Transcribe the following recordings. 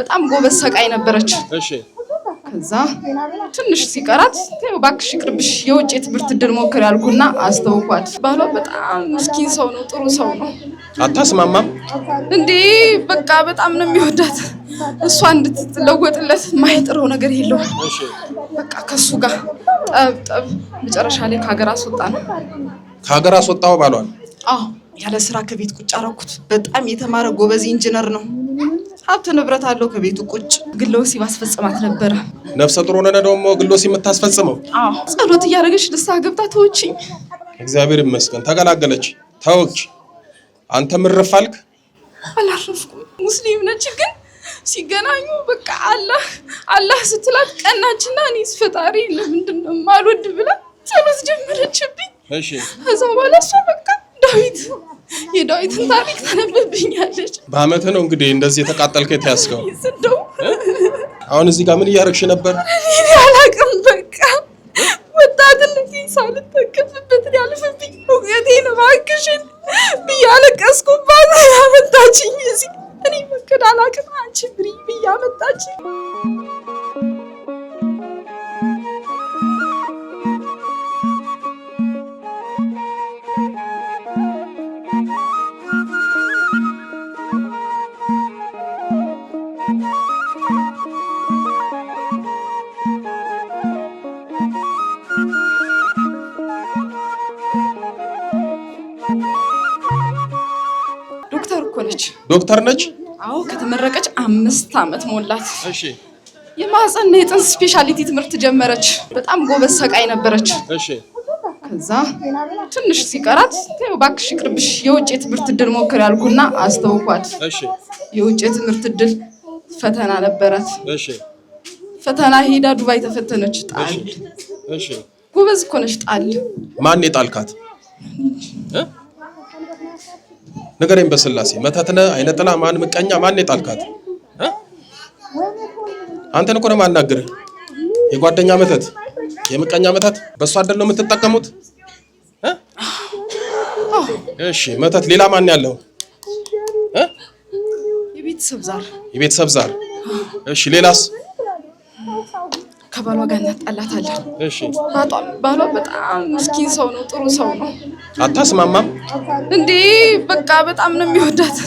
በጣም ጎበዝ ሰቃይ ነበረች። እሺ ከዛ ትንሽ ሲቀራት ባክሽ ይቅርብሽ የውጭ ትምህርት እድል ሞክር ያልኩና አስተውኳት። ባሏ በጣም ምስኪን ሰው ነው፣ ጥሩ ሰው ነው። አታስማማም እንዴ? በቃ በጣም ነው የሚወዳት። እሷ እንድትለወጥለት ማይጥረው ነገር የለውም። እሺ በቃ ከሱ ጋር ጠብ መጨረሻ ላይ ከሀገር አስወጣ ነው። ከሀገር አስወጣው ባሏን? አዎ ያለ ስራ ከቤት ቁጭ አደረኩት። በጣም የተማረ ጎበዝ ኢንጂነር ነው። ሀብት ንብረት አለው። ከቤቱ ቁጭ ግለ ወሲብ አስፈጽማት ነበረ። ነፍሰ ጡር ሆነ ደግሞ ግለ ወሲብ የምታስፈጽመው? አዎ ጸሎት እያደረገች ንስሐ ገብታ ተወችኝ። እግዚአብሔር ይመስገን ተገላገለች። ተወች። አንተ ምርፍ አልክ? አላረፍኩም። ሙስሊም ነች ግን ሲገናኙ በቃ አላህ ስትላት ቀናችና እኔስ ፈጣሪ ለምንድን ነው የማልወድ ብላ ጸሎት ጀመረችብኝ። እሺ ከዛ በኋላ እሷ በቃ የዳዊትን ታሪክ ታነብብኛለች። በአመት ነው እንግዲህ እንደዚህ የተቃጠልከው የተያዝከው? እንደው አሁን እዚህ ጋር ምን እያደረግሽ ነበር? እኔ አላውቅም። በቃ ወጣትነቴን ሳልጠቀምበት ያለፈብኝ እውቀቴን እባክሽን ብዬ አለቀስኩባት። ያመጣችኝ እዚህ እኔ መከዳ አላውቅም። አንቺ ብሪ ብዬ አመጣችኝ። ዶክተር ነች? አዎ ከተመረቀች 5 አመት ሞላት። እሺ የማህፀንና የፅንስ ስፔሻሊቲ ትምህርት ጀመረች። በጣም ጎበዝ ሰቃይ ነበረች። እሺ ከዛ ትንሽ ሲቀራት ባክሽ ይቅርብሽ የውጭ ትምህርት እድል ሞክር ያልኩና አስተውኳት። እሺ የውጭ ትምህርት እድል ፈተና ነበራት። እሺ ፈተና ሄዳ ዱባይ ተፈተነች። ጣል። እሺ ጎበዝ እኮ ነች። ጣል። ማን የጣልካት? ነገረኝ በስላሴ። መተትነ አይነጥላ ማን ምቀኛ ማን የጣልካት? አንተን እኮ ነው የማናግርህ። የጓደኛ መተት የምቀኛ መተት በእሷ አይደል ነው የምትጠቀሙት? እሺ መተት ሌላ ማን ያለው? የቤተሰብ ዛር። እሺ ሌላስ? ከባሏ ጋር እናጣላታለን። እሺ ባሏ በጣም ምስኪን ሰው ነው፣ ጥሩ ሰው ነው። አታስማማም እንዴ? በቃ በጣም ነው የሚወዳት።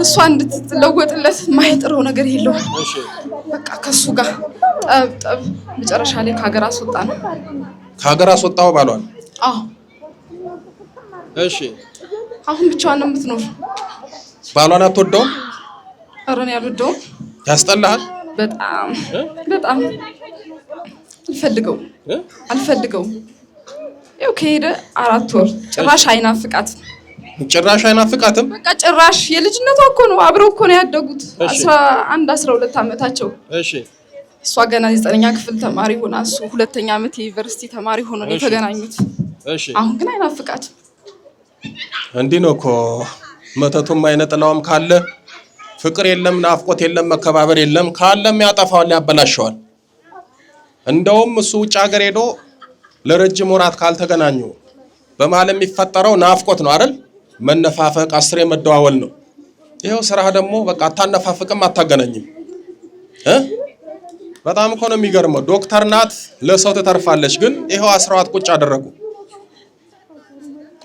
እሷ እንድትለወጥለት ማይጥረው ነገር የለውም። እሺ በቃ ከሱ ጋር ጠብ መጨረሻ ላይ ከሀገር አስወጣ ነው። ከሀገር አስወጣው ባሏን? አዎ። እሺ አሁን ብቻዋን ነው የምትኖር። ባሏን አትወደውም? ኧረ እኔ አልወደውም። ያስጠላሃል? በጣም አልፈልገውም። ያው ከሄደ 4 ወር ጭራሽ አይናፍቃትም። በቃ ጭራሽ የልጅነቷ እኮ ነው። አብረው እኮ ነው ያደጉት። 11 12 አመታቸው። እሺ እሷ ገና 9ኛ ክፍል ተማሪ ሆና እሱ 2ኛ አመት የዩኒቨርሲቲ ተማሪ ሆኖ ነው የተገናኙት። እሺ አሁን ግን አይናፍቃትም። እንዲህ ነው እኮ መተቱም አይነጥላውም ካለ ፍቅር የለም፣ ናፍቆት የለም፣ መከባበር የለም። ካለም ያጠፋዋል፣ ያበላሸዋል። እንደውም እሱ ውጭ ሀገር ሄዶ ለረጅም ወራት ካልተገናኙ በመሀል የሚፈጠረው ናፍቆት ነው አይደል? መነፋፈቅ፣ አስሬ መደዋወል ነው። ይሄው ስራ ደግሞ በቃ አታነፋፍቅም፣ አታገናኝም። በጣም እኮ ነው የሚገርመው። ዶክተር ናት፣ ለሰው ትተርፋለች፣ ግን ይሄው አስራዋት ቁጭ አደረጉ።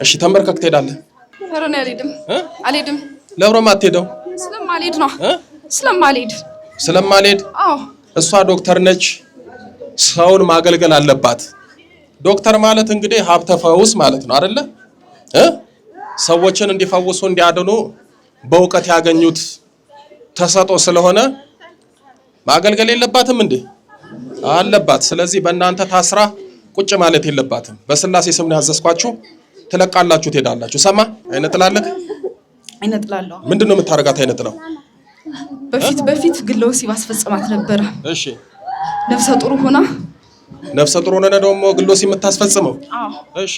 እሺ ተንበርከክ ትሄዳለህ? ኧረ እኔ አልሄድም። ለብሮም አትሄደው? ስለማልሄድ ነው። ስለማልሄድ? አዎ። እሷ ዶክተር ነች፣ ሰውን ማገልገል አለባት። ዶክተር ማለት እንግዲህ ሀብተ ፈውስ ማለት ነው አይደለ? ሰዎችን እንዲፈውሱ እንዲያድኑ በእውቀት ያገኙት ተሰጦ ስለሆነ ማገልገል የለባትም እንዴ? አለባት። ስለዚህ በእናንተ ታስራ ቁጭ ማለት የለባትም። በስላሴ ስም ነው ያዘዝኳችሁ። ትለቃላችሁ፣ ትሄዳላችሁ። ሰማ? አይነጥላለህ? አይነጥላለሁ። ምንድነው የምታረጋት? አይነጥለው በፊት ግለ ወሲብ አስፈጽማት ነበረ። እሺ ነፍሰ ጡር ሆነ ደግሞ ግለ ወሲብ የምታስፈጽመው? አዎ። እሺ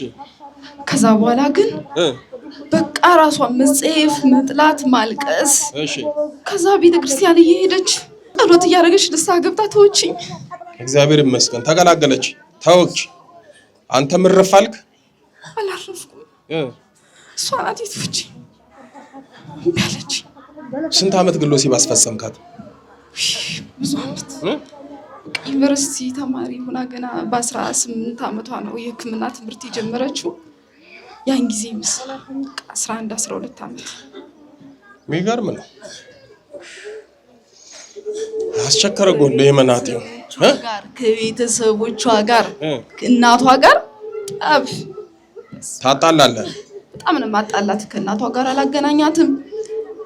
ከዛ በኋላ ግን በቃ ራሷ መጽሔፍ፣ መጥላት፣ ማልቀስ። እሺ ከዛ ቤተክርስቲያን እየሄደች ጸሎት እያደረገች ንስሐ ገብታ ተወችኝ። እግዚአብሔር ይመስገን ተገላገለች። ተወች። አንተ ምርፍ አልክ? አላረፍኩም። እሷ ናት የተወችኝ። ያለች ስንት አመት ግለ ወሲብ አስፈጸምካት? ብዙ አመት ዩኒቨርሲቲ ተማሪ ሆና ገና በ18 አመቷ ነው የሕክምና ትምህርት የጀመረችው። ያን ጊዜ ምስል 11 12 አመት የሚገርም ነው። አስቸከረ ጎል የመናጤው ጋር ከቤተሰቦቿ ጋር እናቷ ጋር ጠብ ታጣላለህ። በጣም ነው ማጣላት። ከእናቷ ጋር አላገናኛትም።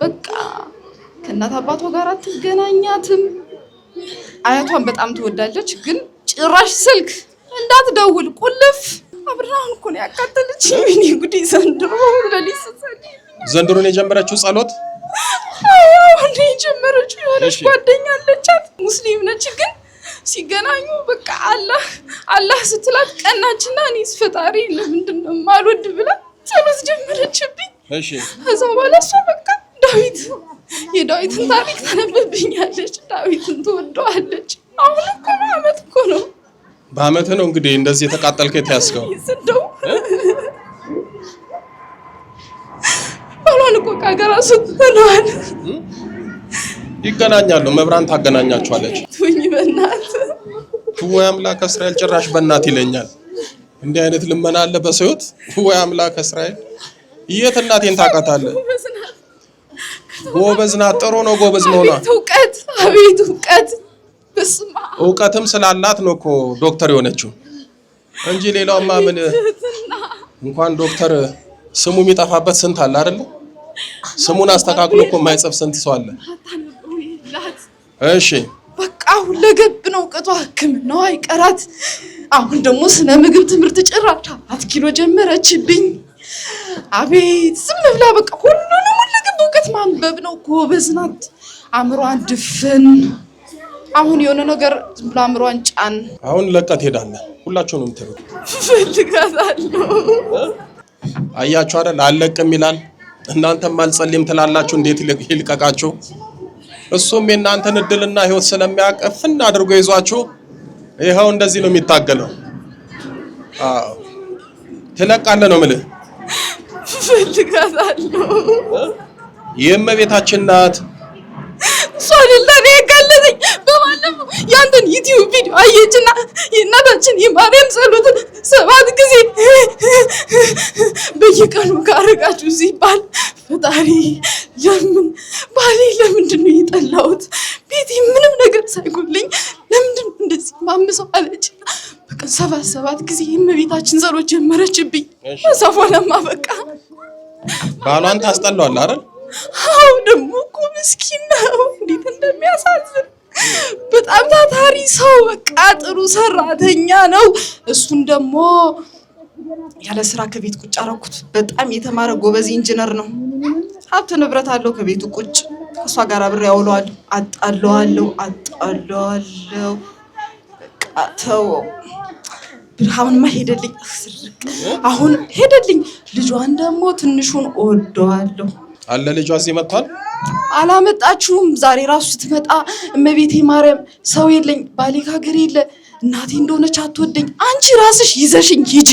በቃ ከእናት አባቷ ጋር አትገናኛትም። አያቷን በጣም ትወዳለች፣ ግን ጭራሽ ስልክ እንዳትደውል ቁልፍ። አብራን እኮ ነው ያቃጠለች። ምን ጉዲ! ዘንድሮ ነው የጀመረችው ጸሎት። አሁን የጀመረችው የሆነች ጓደኛ አለቻት፣ ሙስሊም ነች፣ ግን ሲገናኙ በቃ አላህ ስትላት ቀናችና እኔስ ፈጣሪ ለምንድን ነው የማልወድ ብላ ጸሎት ጀመረችብኝ። እሺ ከዛ በኋላ እሷ በቃ የዳዊትን ታሪክ ታነብብኛለች፣ ዳዊትን ትወደዋለች። አሁን እኮ በአመት እኮ ነው በአመት ነው እንግዲህ እንደዚህ የተቃጠልከው የተያዝከው። ይስደው ባሏን እኮ ከሀገር አስወጥተነዋል። ይገናኛሉ፣ መብራን ታገናኛቸዋለች። ትሁኝ በእናትህ ወይ አምላክ እስራኤል ጭራሽ በእናት ይለኛል። እንዲህ አይነት ልመና አለ በሰውት። ወይ አምላክ እስራኤል የት እናቴን ታውቃታለህ? ጎበዝ ናት። ጥሩ ነው ጎበዝ መሆኗ። አቤት እውቀት! በስመ አብ እውቀትም ስላላት ነው እኮ ዶክተር የሆነችው እንጂ ሌላውማ ምን እንኳን ዶክተር ስሙ የሚጠፋበት ስንት አለ አይደል? ስሙን አስተካክሎ እኮ የማይጽፍ ስንት ሰው አለ። እሺ በቃ ሁለገብ ነው እውቀቷ። ሕክምናው አይቀራት። አሁን ደግሞ ስነ ምግብ ትምህርት ጭራሽ 4 ኪሎ ጀመረችብኝ። አቤት ዝም ብላ በቃ ሁሉንም ሁለገብ እውቀት ማንበብ ነው። ጎበዝ ናት። አእምሯን ድፍን። አሁን የሆነ ነገር ዝም ብላ አእምሯን ጫን። አሁን ለቀት ሄዳለህ። ሁላችሁንም ትሩት ፈልጋታለሁ። አያችሁ አይደል? አለቅም ይላል። እናንተም አልጸልይም ትላላችሁ። እንዴት ይልቀቃችሁ? እሱም የእናንተን እድልና ህይወት ስለሚያቀፍን አድርጎ ይዟችሁ ይሄው እንደዚህ ነው የሚታገለው። አዎ ትለቃለህ ነው የምልህ። ፈልጋታለሁ። የእመቤታችን ናት። ሶልላኔ ያጋለጠኝ በማለፈው ያንተን ዩቲዩብ ቪዲዮ አየችና የእናታችን የማርያም ጸሎትን 7 ጊዜ በየቀኑ ካረጋችሁ ሲባል ፈጣሪ ለምንድን ነው የጠላሁት? ቤቴ ምንም ነገር ሳይጎልኝ ለምንድን ነው እንደዚህ ማምሰው አለችና በቀን 7 ጊዜ የእመቤታችን ጸሎት ጀመረችብኝ። ሰፎለማ በቃ ባሏን ታስጠላዋለህ አይደል? አው ደግሞ እኮ ምስኪን ነው። እንዴት እንደሚያሳዝን! በጣም ታታሪ ሰው፣ በቃ ጥሩ ሰራተኛ ነው። እሱን ደግሞ ያለ ስራ ከቤት ቁጭ አደረኩት። በጣም የተማረ ጎበዝ ኢንጂነር ነው። ሀብት ንብረት አለው። ከቤቱ ቁጭ ከሷ ጋር አብሬ ያውለዋለሁ፣ አጣለዋለሁ። በቃ ተው። ብርሃንማ ሄደልኝ። አሁን ሄደልኝ። ልጇን ደግሞ ትንሹን እወደዋለሁ። አለ ልጇ እዚህ መጥቷል። አላመጣችሁም? ዛሬ ራሱ ስትመጣ እመቤቴ ማርያም ሰው የለኝ፣ ባሌ ከሀገር የለ፣ እናቴ እንደሆነች አትወደኝ፣ አንቺ ራስሽ ይዘሽኝ ሂጂ።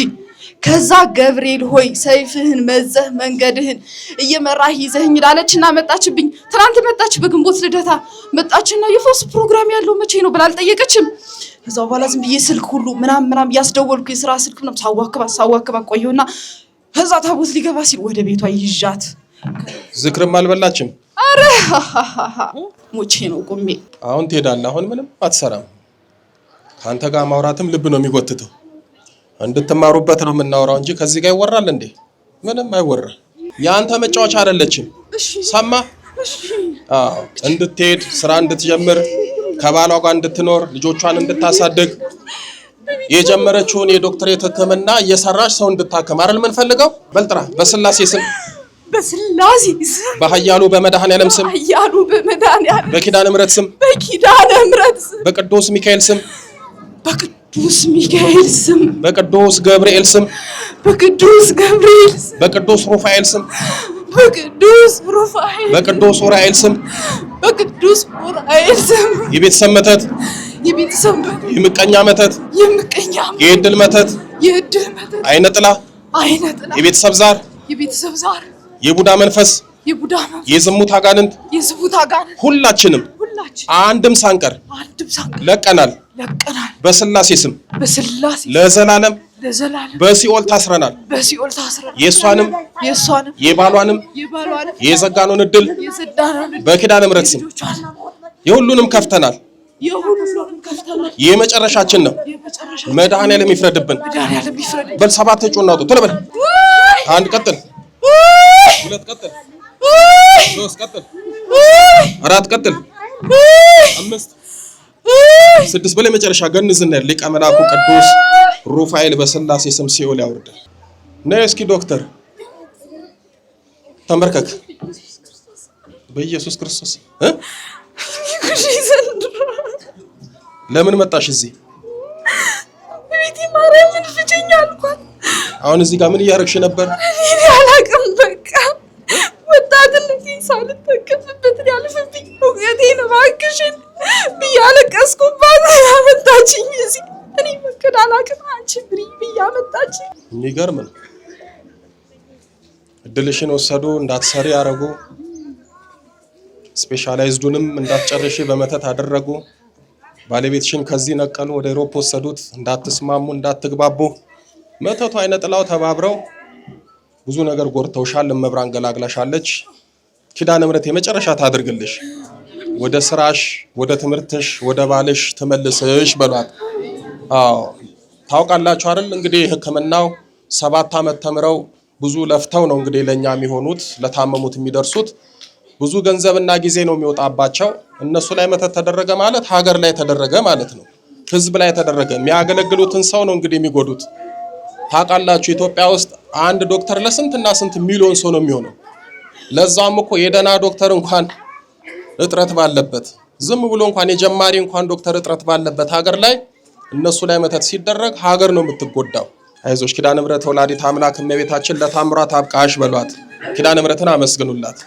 ከዛ ገብርኤል ሆይ ሰይፍህን መዘህ መንገድህን እየመራህ ይዘህኝ ላለችና መጣችብኝ። ትናንት መጣች፣ በግንቦት ልደታ መጣችና የፎስ ፕሮግራም ያለው መቼ ነው ብላ አልጠየቀችም። ከዛው በኋላ ዝም ብዬ ስልክ ሁሉ ምናምን እያስደወልኩ የስራ ስልክ ምናምን ሳዋክባ ቆየሁና ከዛ ታቦት ሊገባ ሲል ወደ ቤቷ ይዣት። ዝክርም አልበላችም። አረ ሞቼ ነው ቆሜ። አሁን ትሄዳለህ። አሁን ምንም አትሰራም። ካንተ ጋር ማውራትም ልብ ነው የሚጎትተው። እንድትማሩበት ነው የምናወራው እንጂ ከዚህ ጋር ይወራል እንዴ? ምንም አይወራ። ያንተ መጫወቻ አይደለችም። ሰማ? አዎ እንድትሄድ ስራ እንድትጀምር ከባሏ ጋር እንድትኖር ልጆቿን እንድታሳድግ የጀመረችውን የዶክተሬት ሕክምና እየሰራች ሰው እንድታከም አይደል የምንፈልገው? በልጥራ በስላሴ ስም በኃያሉ በመድኃኔዓለም ስም በኪዳነ ምሕረት ስም በቅዱስ ሚካኤል ስም በቅዱስ ገብርኤል ስም በቅዱስ ሩፋኤል ስም በቅዱስ ኡራኤል ስም የቤተሰብ መተት የምቀኛ መተት የእድል መተት አይነ ጥላ የቤተሰብ ዛር የቡዳ መንፈስ የዝሙት አጋንንት ሁላችንም አንድም ሳንቀር ለቀናል። በስላሴ ስም ለዘላለም በሲኦል ታስረናል። የሷንም የባሏንም የዘጋነውን እድል በኪዳነ ምሕረት ስም የሁሉንም ከፍተናል። የመጨረሻችን ነው። መድኃኒዓለም ይፍረድብን። በል 7 ጮና አውጡ ቶሎ በል። 1 ቀጥል፣ 2 ቀጥል፣ 3 ቀጥል፣ 4 ቀጥል፣ 5 6 በላይ መጨረሻ ገንዝና ሊቀ መላኩ ቅዱስ ሩፋኤል በስላሴ ስም ሲኦል ያወርዳል። ነይ እስኪ ዶክተር ተንበርከክ። በኢየሱስ ክርስቶስ ለምን መጣሽ እዚህ? ቤቴ ማርያምን ፍጭኛ አልኳት። አሁን እዚህ ጋር ምን እያደረግሽ ነበር? እኔ አላውቅም። በቃ ወጣትነቴን ሳልጠቀምበት ያለፈብኝ እውቀቴን እባክሽን ብያለቀስኩባት ያመጣችኝ እዚህ። እኔ መከዳ አላውቅም። አንቺ ብሪ ብያመጣችኝ። የሚገርም ነው። እድልሽን ወሰዱ፣ እንዳትሰሪ ያረጉ፣ ስፔሻላይዝዱንም እንዳትጨርሺ በመተት አደረጉ። ባለቤትሽን ከዚህ ነቀሉ፣ ወደ አውሮፓ ወሰዱት። እንዳትስማሙ፣ እንዳትግባቡ መተቱ አይነ ጥላው ተባብረው ብዙ ነገር ጎርተውሻል። እመብራን ገላግላሻለች። ኪዳነ ምሕረት የመጨረሻ ታድርግልሽ። ወደ ስራሽ፣ ወደ ትምህርትሽ፣ ወደ ባልሽ ትመልስሽ በሏት። አዎ ታውቃላችሁ አይደል? እንግዲህ ሕክምናው 7 ዓመት ተምረው ብዙ ለፍተው ነው እንግዲህ ለኛ የሚሆኑት ለታመሙት የሚደርሱት። ብዙ ገንዘብና ጊዜ ነው የሚወጣባቸው። እነሱ ላይ መተት ተደረገ ማለት ሀገር ላይ ተደረገ ማለት ነው። ህዝብ ላይ ተደረገ። የሚያገለግሉትን ሰው ነው እንግዲህ የሚጎዱት። ታውቃላችሁ ኢትዮጵያ ውስጥ አንድ ዶክተር ለስንትና ስንት ሚሊዮን ሰው ነው የሚሆነው። ለዛም እኮ የደና ዶክተር እንኳን እጥረት ባለበት፣ ዝም ብሎ እንኳን የጀማሪ እንኳን ዶክተር እጥረት ባለበት ሀገር ላይ እነሱ ላይ መተት ሲደረግ ሀገር ነው የምትጎዳው። አይዞሽ ኪዳነ ምሕረት ወላዲተ አምላክ እመቤታችን ለታምራት አብቃሽ በሏት። ኪዳነ ምሕረትን አመስግኑላት።